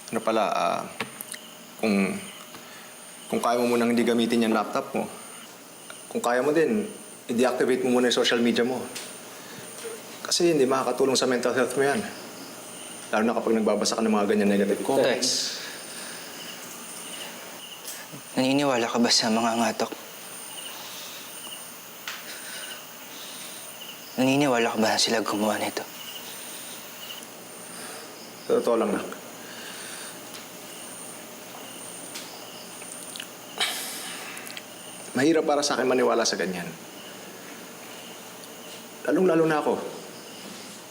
Ano pala, kung, kung kaya mo munang hindi gamitin yung laptop mo, kung kaya mo din, i-deactivate mo muna yung social media mo. Kasi hindi makakatulong sa mental health mo yan. Lalo na kapag nagbabasa ka ng mga ganyan negative comments. Naniniwala ka ba sa mga ngatok? Naniniwala ka ba na sila gumawa nito? Sa totoo lang, Nak. Mahirap para sa akin maniwala sa ganyan. Lalong-lalo na ako.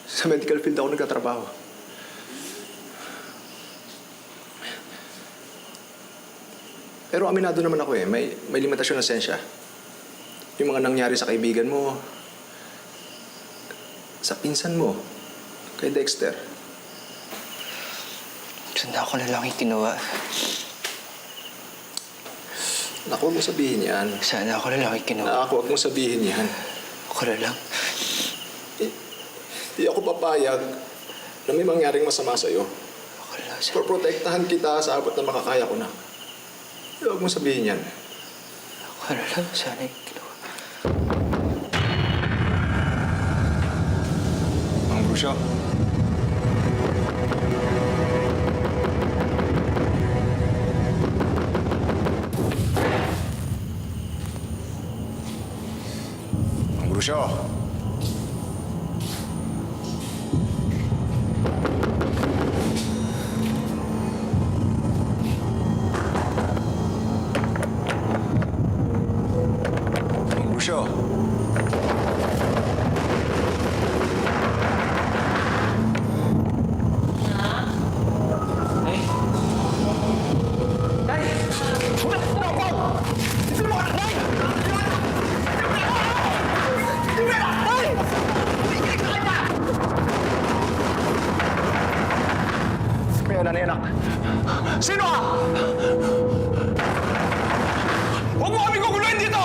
Sa medical field ako nagtatrabaho. Pero aminado naman ako eh. May limitasyon ng sensya. Yung mga nangyari sa kaibigan mo, sa pinsan mo, kay Dexter. Sana ako na lang ikinuha. Naku, huwag mo sabihin yan. Sana ako na lang ikinuha. Naku, huwag mo sabihin yan. Ako na lang. Di ako papayag na may mangyaring masama sa'yo. Ako na lang. Protektahan kita sa abot na makakaya ko na. Huwag mo sabihin yan. Ako na lang. Sana ikinuha. Ang Brusyo. Ang Brusyo. Ang Brusyo. Kaya na anak. Sino ka? Huwag mo kami guguluhin dito!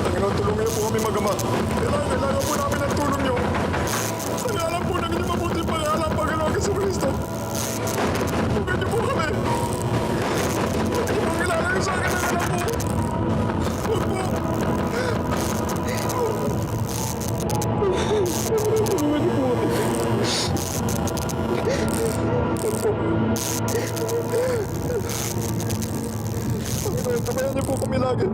Panginoon, tulungan niyo po kami mag-ama. Kailangan po namin ang tulong niyo. Kailangan po namin yung mabuti pag-aalam Panginoon sa Kristo. Tulungan niyo po kami. Huwag niyo pong ilalayo sa akin ang anak po. Huwag po. Tulungan niyo po kami. Huwag po. Panginoon, tabayan niyo po kami lagi.